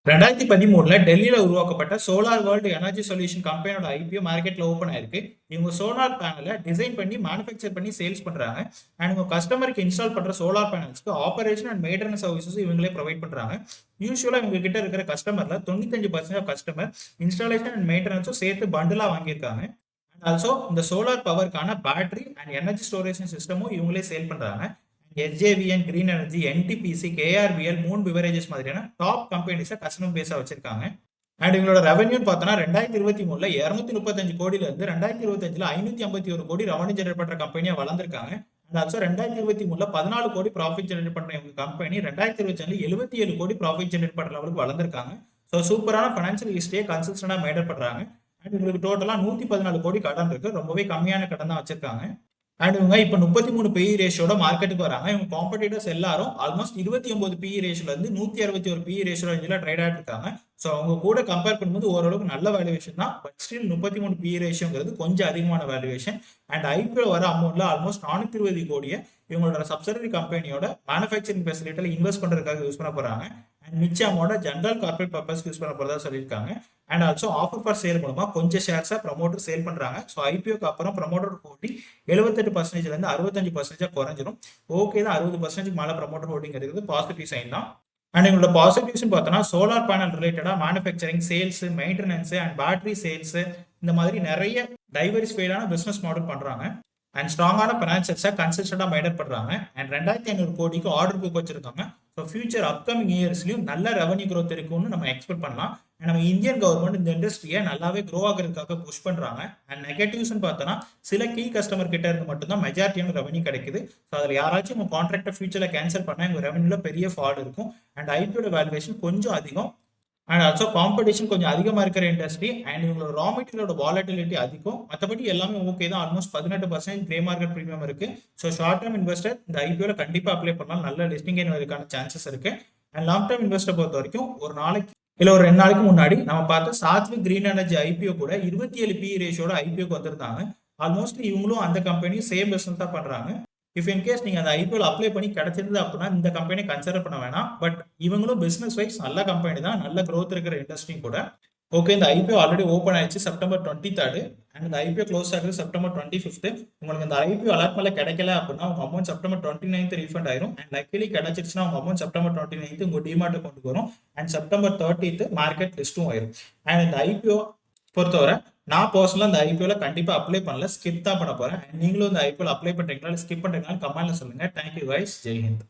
2013 டெல்லியில உருவாக்கப்பட்ட solar world energy solution கம்பெனியோட ஐபிஓ மார்க்கெட்ல ஓப்பன் ஆயிருக்கு. இவங்க சோலார் பேனலை டிசைன் பண்ணி மேனுஃபேக்சர் பண்ணி சேல்ஸ் பண்றாங்க. அண்ட் உங்க கஸ்டமருக்கு இன்ஸ்டால் பண்ற சோலார் பேனல்ஸ்க்கு ஆபரேஷன் அண்ட் மெயின்டெனன்ஸ் சர்வீசஸ் இவங்களே ப்ரொவைட் பண்றாங்க. யூஸ்வலா இவங்க கிட்ட இருக்கிற கஸ்டமர்ல 95% கஸ்டமர் இன்ஸ்டாலேஷன் அண்ட் மெயின்டெனன்ஸும் சேர்த்து பண்டிலா வாங்கியிருக்காங்க. அண்ட் ஆல்சோ இந்த சோலார் பவருக்கான பேட்டரி அண்ட் எனர்ஜி ஸ்டோரேஜ் சிஸ்டமும் இவங்களே சேல் பண்றாங்க. எஸ்ஜேவிஎன், கிரீன் எனர்ஜி, என்டிபிசி, கேஆர்பிஎல், மூன் பிவரேஜஸ் மாதிரியான டாப் கம்பெனிஸை கஸ்டமர் பேஸா வச்சிருக்காங்க. அண்ட் இவங்களோட ரெவன்யூ பார்த்தோன்னா 2023 235 கோடியில இருந்து 2025 551 கோடி ரெவன்யூ ஜெனரேட் பண்ற கம்பெனியா வளர்ந்துருக்காங்க. அண்ட் ஆல்சோ 2023 14 கோடி ப்ராஃபிட் ஜெனரேட் பண்ற இவங்க கம்பெனி 2025 77 கோடி ப்ராஃபிட் ஜெனரேட் பண்ற லெவலுக்கு வளர்ந்துருக்காங்க. ஸோ சூப்பரான ஃபைனான்சியல் ஹிஸ்டரியை கன்சிஸ்டண்டா மெயின்டைன் பண்றாங்க. அண்ட் உங்களுக்கு டோட்டலா 114 கோடி கடன் இருக்கு. ரொம்பவே கம்மியான கடன் தான் வச்சிருக்காங்க. அண்ட் இவங்க இப்போ 33 பிஇ ரேஷியோட மார்க்கெட்டுக்கு வராங்க. இவங்க காம்படிட்டர்ஸ் எல்லாரும் ஆல்மோஸ்ட் 29 பிஇ ரேஷியோல இருந்து 161 பிஇ ரேஷியோ ரேஞ்சில் ட்ரேட் ஆகிட்டு இருக்காங்க. ஸோ அவங்க கூட கம்பேர் பண்ணும்போது ஓரளவுக்கு நல்ல வேல்யூவேஷன் தான். பட் ஸ்டில் 33 பிஇ ரேஷியோங்கிறது கொஞ்சம் அதிகமான வேல்யூவேஷன். அண்ட் ஐபிஓ வர அமௌண்ட்ல ஆல்மோஸ்ட் 420 கோடியை இவங்களோட சப்சிடரி கம்பெனியோட மேனுஃபேக்சரிங் ஃபெசிலிட்டியில் இன்வெஸ்ட் பண்றதுக்காக யூஸ் பண்ண போறாங்க. அண்ட் மிச்ச அமௌண்ட ஜென்ரல் கார்பரேட் பர்பஸ் யூஸ் பண்ண போறதா சொல்லியிருக்காங்க. And also offer for sale மூலமா கொஞ்சம் ஷேர்ஸை ப்ரமோட்டர் சேல் பண்றாங்க. ஸோ ஐபிஓக்கு அப்புறம் ப்ரமோட்டர் ஹோல்டிங் 78% இருந்து 65% குறைஞ்சிடும். ஓகே தான், 60% மேல ப்ரமோட்டர் ஹோல்டிங் இருக்குது, பாசிட்டிவ் சைன் தான். அண்ட் எங்களோட பாசிட்டிவ்ஸ் பார்த்தோன்னா சோலார் பேனல் ரிலேட்டடா manufacturing, sales, maintenance and battery sales இந்த மாதிரி நிறைய டைவர்சிஃபைடான பிசினஸ் மாடல் பண்றாங்க. அண்ட் ஸ்ட்ராங்கான ஃபைனான்சியல்ஸை கன்சிஸ்டண்டா மெயின்டைன் பண்றாங்க. அண்ட் 2500 கோடிக்கு ஆர்டர் புக் வச்சிருக்காங்க. ஸோ ஃபியூச்சர் அப்கமிங் இயர்ஸ்லயும் நல்ல ரெவன்யூ க்ரோத் இருக்கும்னு நம்ம எக்ஸ்பெக்ட் பண்ணலாம். நம்ம இந்தியன் கவர்மெண்ட் இந்த இண்டஸ்ட்ரியை நல்லாவே க்ரோ ஆகிறதுக்காக புஷ் பண்றாங்க. அண்ட் நெகட்டிவ்ஸ்னு பார்த்தோன்னா சில கீ கஸ்டமர் கிட்ட இருந்து மட்டும்தான் மெஜாரிட்டியான ரெவன்யூ கிடைக்குது. ஸோ அதில் யாராச்சும் உங்க கான்ட்ராக்டை ஃபியூச்சர்ல கேன்சல் பண்ணா எங்க ரெவன்யூல பெரிய ஃபால் இருக்கும். அண்ட் ஐபிஓட வேல்யூவேஷன் கொஞ்சம் அதிகம். அண்ட் ஆல்சோ காம்படிஷன் கொஞ்சம் அதிகமாக இருக்கிற இண்டஸ்ட்ரி. அண்ட் இவங்களோட ரா மெட்டீரியலோட வாலட்டிலிட்டி அதிகம். மற்றபடி எல்லாமே ஓகே தான். ஆல்மோஸ்ட் 18% கிரே மார்க்கெட் ப்ரீமியம் இருக்கு. ஸோ ஷார்ட் டேர்ம் இன்வெஸ்டர் இந்த ஐபிஓல கண்டிப்பாக அப்ளை பண்ணலாம். நல்ல லிஸ்டிங் வருவதற்கான சான்சஸ் இருக்கு. அண்ட் லாங் டேர்ம் இன்வெஸ்டர் பொறுத்த வரைக்கும் ஒரு நாளைக்கு இல்லை ஒரு 2 நாளைக்கு முன்னாடி நம்ம பார்த்த சாத்விக் கிரீன் எனர்ஜி ஐபிஓ கூட 27 பிஇ ரேஷியோட ஐபிஓக்கு வந்திருந்தாங்க. ஆல்மோஸ்ட் இவங்களும் அந்த கம்பெனியும் சேம் பிசினஸ் தான் பண்றாங்க. இஃப் இன்கேஸ் நீங்க அந்த ஐபிஓல அப்ளை பண்ணி கிடைச்சிருந்தது அப்படின்னா இந்த கம்பெனி கன்சிடர் பண்ண வேணாம். பட் இவங்களும் பிசினஸ் வைஸ் நல்ல கம்பெனி தான், நல்ல க்ரோத் இருக்கிற இண்டஸ்ட்ரி கூட. ஓகே, இந்த ஐபிஓ ஆல்ரெடி ஓப்பன் ஆயிடுச்சு செப்டம்பர் 23 அண்ட் இந்த ஐபிஓ க்ளோஸ் ஆகுது செப்டம்பர் 25. உங்களுக்கு இந்த ஐபிஓ அலாட்மெண்ட்ல கிடைக்கல அப்படின்னா உங்க அமௌண்ட் செப்டம்பர் 29 ரீஃபண்ட் ஆயிரும். அண்ட் லக்கிலி கிடைச்சிருச்சுன்னா உங்க அமௌண்ட் செப்டம்பர் 29 உங்க டிமார்ட்டை கொண்டு வரும். அண்ட் செப்டம்பர் 30 மார்க்கெட் லிஸ்ட்டும் ஆயிரும். அண்ட் இந்த ஐபிஓ பொறுத்தவரை நான் பர்சனலா இந்த ஐபிஓல கண்டிப்பா அப்ளை பண்ணல, ஸ்கிப் தான் பண்ண போறேன். நீங்களும் இந்த ஐபிஓல அப்ளை பண்றீங்களா ஸ்கிப் பண்றீங்களா கமெண்ட்ல சொல்லுங்க. Thank you guys, Jai Hind.